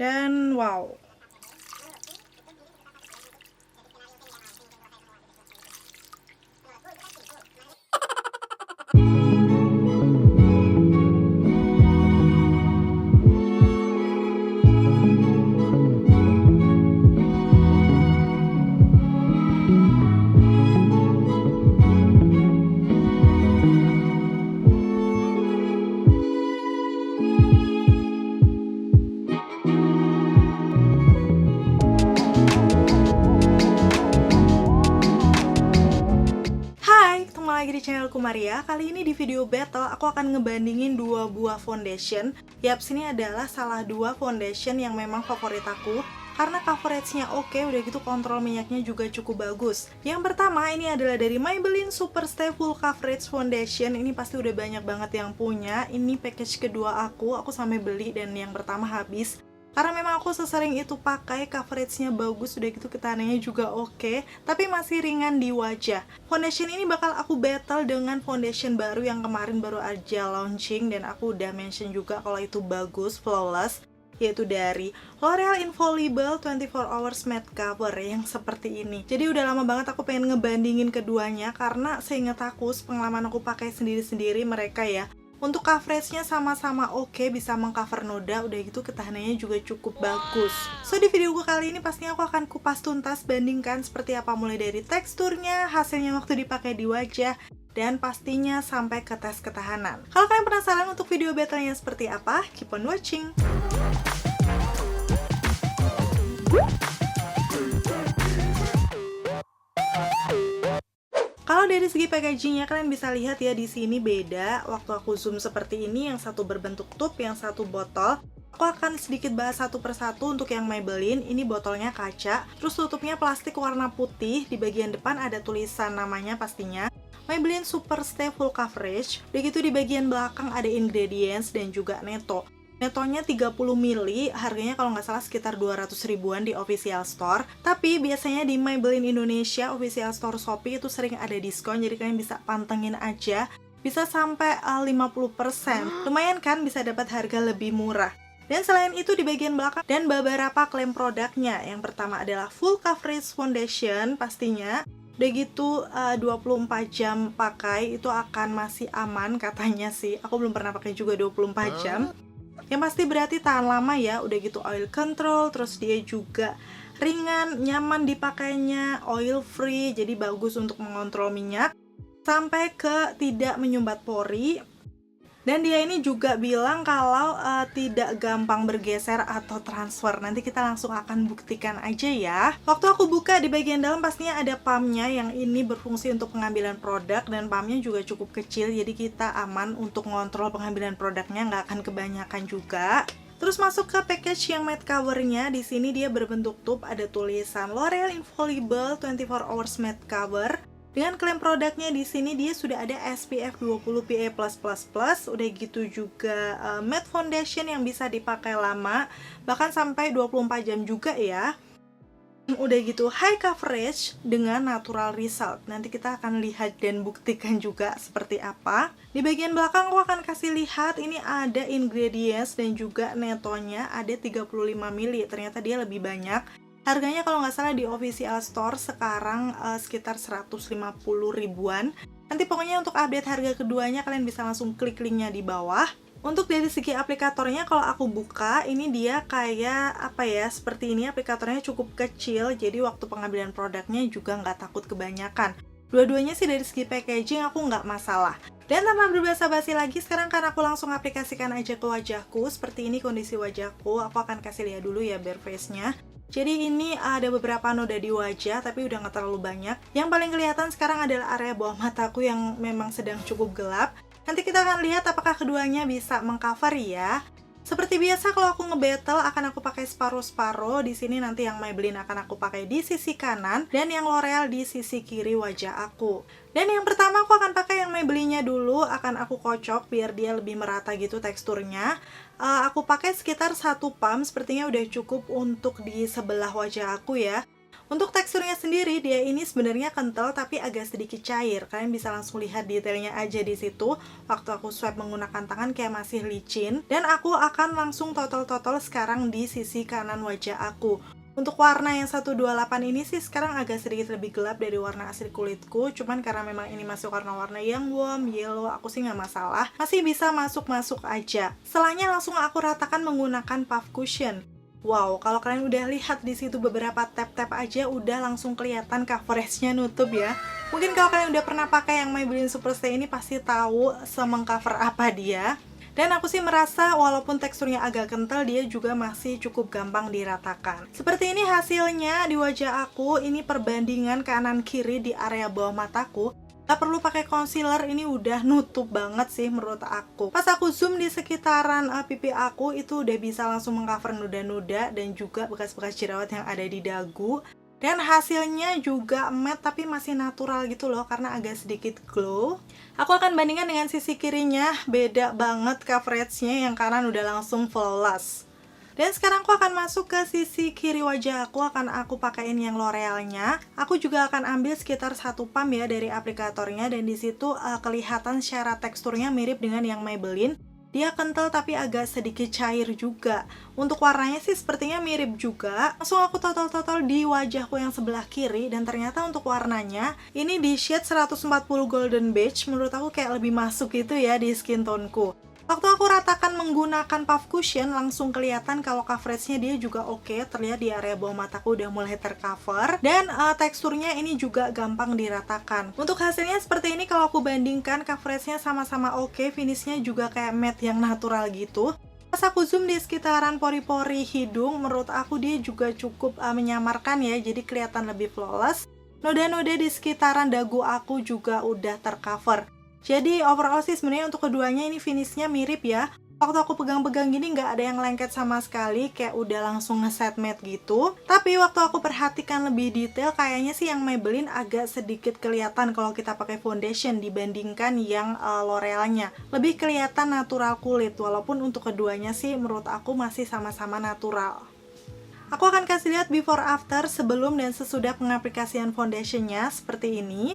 Dan wow. Hai, ketemu lagi di channelku Maria. Kali ini di video battle aku akan ngebandingin dua buah foundation. Yaps, ini adalah salah dua foundation yang memang favorit aku karena coveragenya oke, udah gitu kontrol minyaknya juga cukup bagus. Yang pertama ini adalah dari Maybelline Super Stay Full Coverage Foundation. Ini pasti udah banyak banget yang punya. Ini package kedua aku sampai beli dan yang pertama habis. Karena memang aku sesering itu pakai, coveragenya bagus, udah gitu ketahanannya juga oke, tapi masih ringan di wajah. Foundation ini bakal aku battle dengan foundation baru yang kemarin baru aja launching, dan aku udah mention juga kalau itu bagus, flawless, yaitu dari L'Oreal Infallible 24 Hours Matte Cover yang seperti ini. Jadi udah lama banget aku pengen ngebandingin keduanya, karena seinget aku, pengalaman aku pakai sendiri-sendiri mereka ya, untuk coveragenya sama-sama oke, bisa mengcover noda, udah gitu ketahanannya juga cukup bagus. So di videoku kali ini pastinya aku akan kupas tuntas bandingkan seperti apa, mulai dari teksturnya, hasilnya waktu dipakai di wajah, dan pastinya sampai ke tes ketahanan. Kalau kalian penasaran untuk video battle-nya seperti apa, keep on watching! Kalau dari segi packagingnya kalian bisa lihat ya, di sini beda. Waktu aku zoom seperti ini, yang satu berbentuk tube, yang satu botol. Aku akan sedikit bahas satu persatu. Untuk yang Maybelline, ini botolnya kaca, terus tutupnya plastik warna putih. Di bagian depan ada tulisan namanya pastinya, Maybelline Super Stay Full Coverage. Begitu di bagian belakang ada ingredients dan juga neto. Netonya 30 ml, harganya kalau nggak salah sekitar 200 ribuan di official store. Tapi biasanya di Maybelline Indonesia official store Shopee itu sering ada diskon, jadi kalian bisa pantengin aja. Bisa sampai 50%. Lumayan kan, bisa dapat harga lebih murah. Dan selain itu di bagian belakang dan beberapa klaim produknya. Yang pertama adalah full coverage foundation pastinya. Udah gitu 24 jam pakai itu akan masih aman katanya sih. Aku belum pernah pakai juga 24 jam. Yang pasti berarti tahan lama ya, udah gitu oil control, terus dia juga ringan, nyaman dipakainya, oil free, jadi bagus untuk mengontrol minyak, sampai ke tidak menyumbat pori. Dan dia ini juga bilang kalau tidak gampang bergeser atau transfer. Nanti kita langsung akan buktikan aja ya. Waktu aku buka di bagian dalam pastinya ada pumpnya yang ini berfungsi untuk pengambilan produk, dan pumpnya juga cukup kecil, jadi kita aman untuk ngontrol pengambilan produknya, nggak akan kebanyakan juga. Terus masuk ke package yang matte covernya. Di sini dia berbentuk tube, ada tulisan L'Oreal Infallible 24 Hours Matte Cover. Dengan klaim produknya di sini dia sudah ada SPF 20 PA+++, udah gitu juga matte foundation yang bisa dipakai lama, bahkan sampai 24 jam juga ya. Udah gitu high coverage dengan natural result. Nanti kita akan lihat dan buktikan juga seperti apa. Di bagian belakang aku akan kasih lihat, ini ada ingredients dan juga netonya ada 35 ml. Ternyata dia lebih banyak. Harganya kalau nggak salah di official store sekarang sekitar 150 ribuan. Nanti pokoknya untuk update harga keduanya kalian bisa langsung klik linknya di bawah. Untuk dari segi aplikatornya, kalau aku buka, ini dia kayak apa ya, seperti ini, aplikatornya cukup kecil, jadi waktu pengambilan produknya juga nggak takut kebanyakan. Dua-duanya sih dari segi packaging aku nggak masalah. Dan tanpa berbasa-basi lagi, sekarang kan aku langsung aplikasikan aja ke wajahku. Seperti ini kondisi wajahku, aku akan kasih lihat dulu ya bare face-nya. Jadi ini ada beberapa noda di wajah, tapi udah nggak terlalu banyak. Yang paling kelihatan sekarang adalah area bawah mataku yang memang sedang cukup gelap. Nanti kita akan lihat apakah keduanya bisa mengcover ya. Seperti biasa kalau aku ngebattle akan aku pakai separuh-separuh. Di sini nanti yang Maybelline akan aku pakai di sisi kanan dan yang L'Oreal di sisi kiri wajah aku. Dan yang pertama aku akan pakai yang Maybelline-nya dulu, akan aku kocok biar dia lebih merata gitu teksturnya. Aku pakai sekitar 1 pump, sepertinya udah cukup untuk di sebelah wajah aku ya. Untuk teksturnya sendiri, dia ini sebenarnya kental tapi agak sedikit cair. Kalian bisa langsung lihat detailnya aja di situ. Waktu aku swipe menggunakan tangan kayak masih licin. Dan aku akan langsung totol-totol sekarang di sisi kanan wajah aku. Untuk warna yang 128 ini sih sekarang agak sedikit lebih gelap dari warna asli kulitku. Cuman karena memang ini masuk warna-warna yang warm, yellow, aku sih nggak masalah. Masih bisa masuk-masuk aja. Setelahnya langsung aku ratakan menggunakan puff cushion. Wow, kalau kalian udah lihat di situ beberapa tap-tap aja udah langsung kelihatan coveragenya nutup ya. Mungkin kalau kalian udah pernah pakai yang Maybelline Superstay ini pasti tahu semengcover apa dia. Dan aku sih merasa walaupun teksturnya agak kental, dia juga masih cukup gampang diratakan. Seperti ini hasilnya di wajah aku, ini perbandingan kanan kiri di area bawah mataku. Gak perlu pakai concealer, ini udah nutup banget sih menurut aku. Pas aku zoom di sekitaran pipi aku, itu udah bisa langsung mengcover noda-noda dan juga bekas-bekas jerawat yang ada di dagu. Dan hasilnya juga matte tapi masih natural gitu loh, karena agak sedikit glow. Aku akan bandingkan dengan sisi kirinya, beda banget coveragenya, yang kanan udah langsung flawless. Dan sekarang aku akan masuk ke sisi kiri wajah aku, akan aku pakein yang L'Oreal-nya. Aku juga akan ambil sekitar 1 pump ya dari aplikatornya, dan disitu kelihatan secara teksturnya mirip dengan yang Maybelline. Dia kental tapi agak sedikit cair juga. Untuk warnanya sih sepertinya mirip juga. Langsung aku totol-totol di wajahku yang sebelah kiri, dan ternyata untuk warnanya ini di shade 140 Golden Beige. Menurut aku kayak lebih masuk gitu ya di skin tone-ku. Waktu aku ratakan menggunakan puff cushion, langsung kelihatan kalau coveragenya dia juga oke. Terlihat di area bawah mataku udah mulai tercover. Dan teksturnya ini juga gampang diratakan. Untuk hasilnya seperti ini, kalau aku bandingkan coveragenya sama-sama oke, finishnya juga kayak matte yang natural gitu. Pas aku zoom di sekitaran pori-pori hidung, menurut aku dia juga cukup menyamarkan ya, jadi kelihatan lebih flawless. Noda-noda di sekitaran dagu aku juga udah tercover. Jadi overall sih sebenarnya untuk keduanya ini finishnya mirip ya. Waktu aku pegang-pegang gini nggak ada yang lengket sama sekali, kayak udah langsung ngeset matte gitu. Tapi waktu aku perhatikan lebih detail, kayaknya sih yang Maybelline agak sedikit kelihatan kalau kita pakai foundation dibandingkan yang L'Oreal-nya. Lebih kelihatan natural kulit, walaupun untuk keduanya sih menurut aku masih sama-sama natural. Aku akan kasih lihat before after sebelum dan sesudah pengaplikasian foundationnya seperti ini.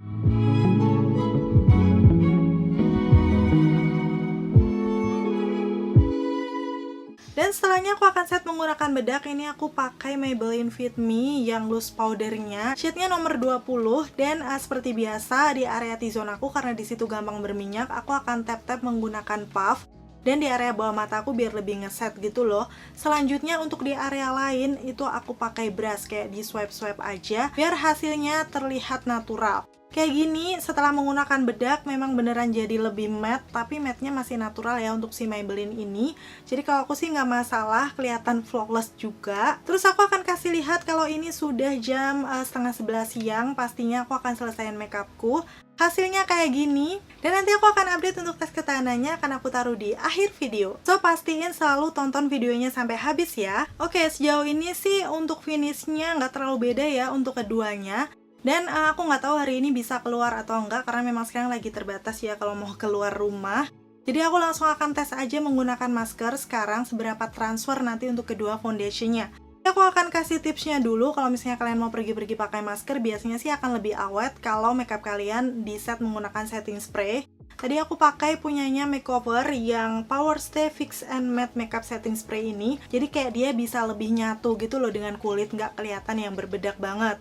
Dan setelahnya aku akan set menggunakan bedak. Ini aku pakai Maybelline Fit Me yang loose powdernya, shade-nya nomor 20. Dan seperti biasa di area T-zone aku, karena disitu gampang berminyak, aku akan tap-tap menggunakan puff. Dan di area bawah mata aku biar lebih ngeset gitu loh. Selanjutnya untuk di area lain itu aku pakai brush, kayak di swipe-swipe aja biar hasilnya terlihat natural. Kayak gini, setelah menggunakan bedak memang beneran jadi lebih matte, tapi matte-nya masih natural ya untuk si Maybelline ini. Jadi kalau aku sih nggak masalah, kelihatan flawless juga. Terus aku akan kasih lihat kalau ini sudah jam setengah 11 siang, pastinya aku akan selesaiin makeupku. Hasilnya kayak gini, dan nanti aku akan update untuk tes ketahanannya, akan aku taruh di akhir video. So pastiin selalu tonton videonya sampai habis ya. Oke, sejauh ini sih untuk finishnya nggak terlalu beda ya untuk keduanya. Dan aku nggak tahu hari ini bisa keluar atau enggak, karena memang sekarang lagi terbatas ya kalau mau keluar rumah. Jadi aku langsung akan tes aja menggunakan masker sekarang seberapa transfer nanti untuk kedua foundationnya. Aku akan kasih tipsnya dulu. Kalau misalnya kalian mau pergi-pergi pakai masker, biasanya sih akan lebih awet kalau makeup kalian di set menggunakan setting spray. Tadi aku pakai punyanya Makeover yang Power Stay Fix and Matte Makeup Setting Spray ini. Jadi kayak dia bisa lebih nyatu gitu loh dengan kulit, nggak kelihatan yang berbedak banget.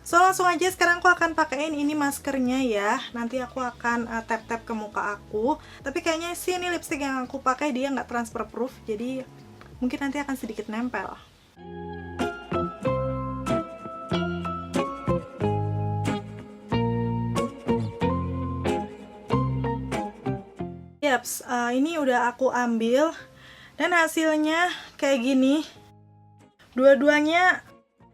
So langsung aja sekarang aku akan pakein ini maskernya ya. Nanti aku akan tap-tap ke muka aku. Tapi kayaknya sih ini lipstick yang aku pakai dia nggak transfer proof, jadi mungkin nanti akan sedikit nempel. Yaps, ini udah aku ambil dan hasilnya kayak gini. Dua-duanya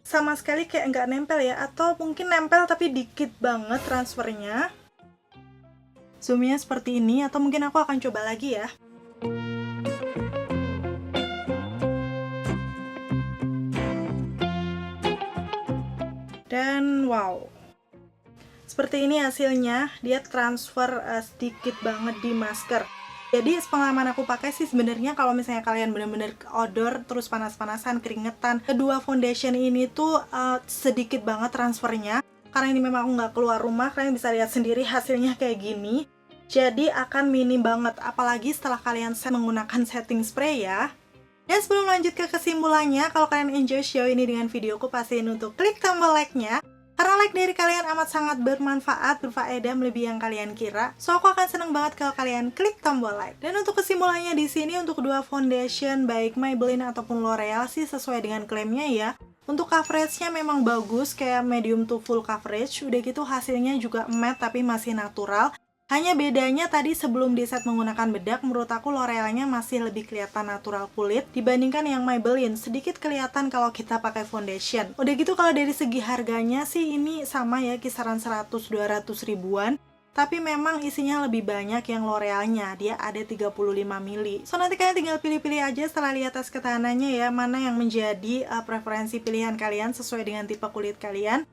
sama sekali kayak nggak nempel ya, atau mungkin nempel tapi dikit banget transfernya. Zoomnya seperti ini, atau mungkin aku akan coba lagi ya. Dan wow, seperti ini hasilnya, dia transfer sedikit banget di masker. Jadi pengalaman aku pakai sih sebenarnya kalau misalnya kalian bener-bener odor terus panas-panasan, keringetan, kedua foundation ini tuh sedikit banget transfernya. Karena ini memang aku nggak keluar rumah, kalian bisa lihat sendiri hasilnya kayak gini. Jadi akan minim banget, apalagi setelah kalian menggunakan setting spray ya. Dan sebelum lanjut ke kesimpulannya, kalau kalian enjoy show ini dengan videoku, pastiin untuk klik tombol like-nya. Karena like dari kalian amat sangat bermanfaat, berfaedah melebihi yang kalian kira. So aku akan seneng banget kalau kalian klik tombol like. Dan untuk kesimpulannya di sini untuk kedua foundation baik Maybelline ataupun L'Oreal sih sesuai dengan klaimnya ya. Untuk coveragenya memang bagus, kayak medium to full coverage. Udah gitu hasilnya juga matte tapi masih natural. Hanya bedanya tadi sebelum di set menggunakan bedak, menurut aku L'Orealnya masih lebih kelihatan natural kulit dibandingkan yang Maybelline. Sedikit kelihatan kalau kita pakai foundation. Udah gitu kalau dari segi harganya sih ini sama ya, kisaran 100-200 ribuan. Tapi memang isinya lebih banyak yang L'Orealnya, dia ada 35 mili. So nanti kalian tinggal pilih-pilih aja setelah lihat tes ketahanannya ya, mana yang menjadi preferensi pilihan kalian sesuai dengan tipe kulit kalian.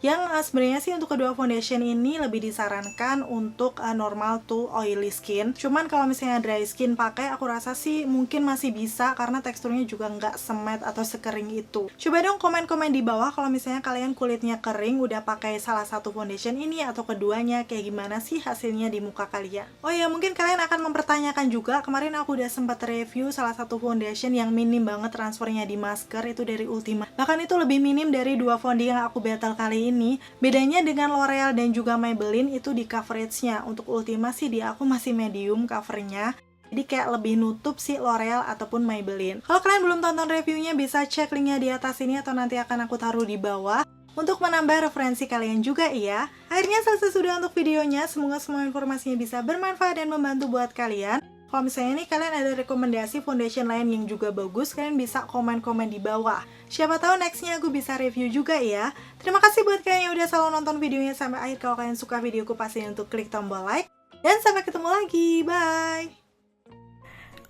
Yang sebenarnya sih untuk kedua foundation ini lebih disarankan untuk normal to oily skin. Cuman kalau misalnya dry skin pakai, aku rasa sih mungkin masih bisa karena teksturnya juga nggak semet atau sekering itu. Coba dong komen-komen di bawah kalau misalnya kalian kulitnya kering udah pakai salah satu foundation ini atau keduanya, kayak gimana sih hasilnya di muka kalian. Oh ya, mungkin kalian akan mempertanyakan juga, kemarin aku udah sempat review salah satu foundation yang minim banget transfernya di masker, itu dari Ultima. Bahkan itu lebih minim dari dua foundation yang aku battle kali ini. Bedanya dengan L'Oreal dan juga Maybelline itu di coveragenya. Untuk Ultima sih di aku masih medium covernya, jadi kayak lebih nutup sih L'Oreal ataupun Maybelline. Kalau kalian belum tonton reviewnya bisa cek linknya di atas ini atau nanti akan aku taruh di bawah untuk menambah referensi kalian juga ya. Akhirnya selesai sudah untuk videonya, semoga semua informasinya bisa bermanfaat dan membantu buat kalian. Kalau misalnya nih kalian ada rekomendasi foundation lain yang juga bagus, kalian bisa komen-komen di bawah. Siapa tahu nextnya aku bisa review juga ya. Terima kasih buat kalian yang udah selalu nonton videonya sampai akhir. Kalau kalian suka videoku, pastiin untuk klik tombol like. Dan sampai ketemu lagi, bye!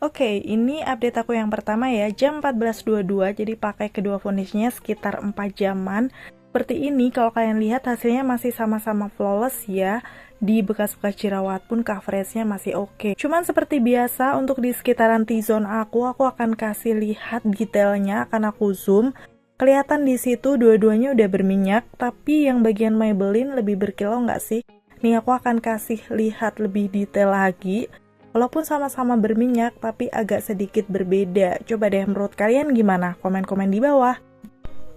Oke, ini update aku yang pertama ya, jam 14.22, jadi pakai kedua foundationnya sekitar 4 jaman. Seperti ini, kalau kalian lihat hasilnya masih sama-sama flawless ya. Di bekas-bekas jerawat pun coveragenya masih oke. Cuman seperti biasa untuk di sekitaran T-zone aku akan kasih lihat detailnya, akan aku zoom. Kelihatan di situ dua-duanya udah berminyak, tapi yang bagian Maybelline lebih berkilau nggak sih? Nih aku akan kasih lihat lebih detail lagi. Walaupun sama-sama berminyak, tapi agak sedikit berbeda. Coba deh menurut kalian gimana? Komen-komen di bawah.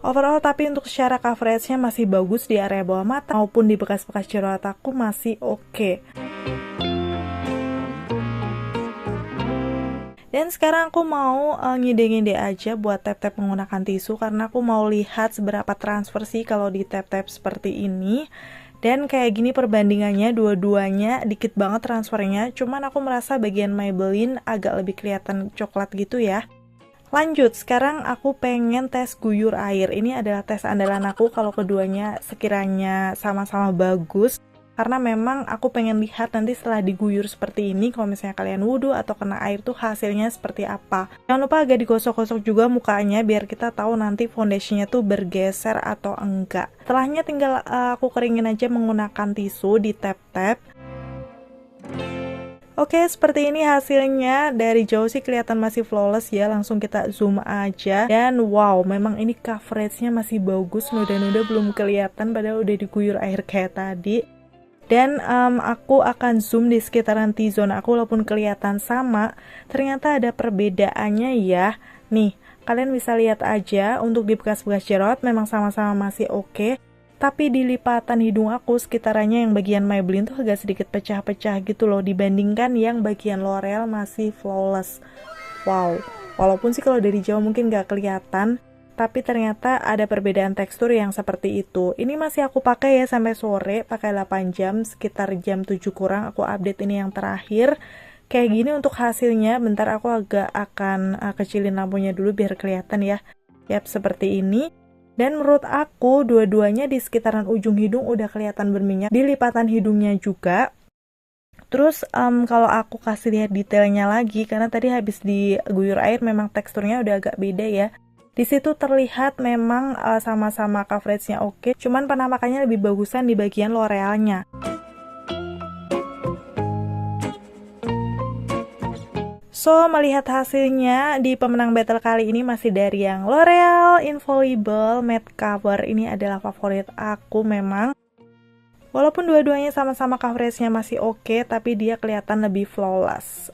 Overall tapi untuk secara coveragenya masih bagus di area bawah mata maupun di bekas-bekas jerawat aku masih oke. Dan sekarang aku mau ngide-ngide aja buat tap-tap menggunakan tisu karena aku mau lihat seberapa transfer sih kalau di tap-tap seperti ini. Dan kayak gini perbandingannya, dua-duanya dikit banget transfernya, cuman aku merasa bagian Maybelline agak lebih kelihatan coklat gitu ya. Lanjut, sekarang aku pengen tes guyur air. Ini adalah tes andalan aku kalau keduanya sekiranya sama-sama bagus. Karena memang aku pengen lihat nanti setelah diguyur seperti ini, kalau misalnya kalian wudhu atau kena air tuh hasilnya seperti apa. Jangan lupa agak digosok-gosok juga mukanya biar kita tahu nanti foundationnya tuh bergeser atau enggak. Setelahnya tinggal aku keringin aja menggunakan tisu di tap-tap. Oke, seperti ini hasilnya. Dari jauh sih kelihatan masih flawless ya, langsung kita zoom aja. Dan wow, memang ini coveragenya masih bagus, noda-noda belum kelihatan padahal udah diguyur air kayak tadi. Dan aku akan zoom di sekitaran T-zone aku, walaupun kelihatan sama, ternyata ada perbedaannya ya. Nih, kalian bisa lihat aja, untuk di bekas-bekas jerawat memang sama-sama masih oke. Tapi di lipatan hidung aku sekitarannya yang bagian Maybelline tuh agak sedikit pecah-pecah gitu loh, dibandingkan yang bagian L'Oreal masih flawless. Wow, walaupun sih kalau dari jauh mungkin gak kelihatan, tapi ternyata ada perbedaan tekstur yang seperti itu. Ini masih aku pakai ya sampai sore, pakai 8 jam, sekitar jam 7 kurang aku update ini yang terakhir. Kayak gini untuk hasilnya, bentar aku agak akan kecilin lampunya dulu biar kelihatan ya. Yap, seperti ini. Dan menurut aku dua-duanya di sekitaran ujung hidung udah kelihatan berminyak, di lipatan hidungnya juga. Terus kalau aku kasih lihat detailnya lagi, karena tadi habis diguyur air memang teksturnya udah agak beda ya. Di situ terlihat memang sama-sama coveragenya oke, cuman penampakannya lebih bagusan di bagian L'Orealnya. So, melihat hasilnya di pemenang battle kali ini masih dari yang L'Oreal Infallible Matte Cover. Ini adalah favorit aku memang. Walaupun dua-duanya sama-sama coveragenya masih oke, tapi dia kelihatan lebih flawless.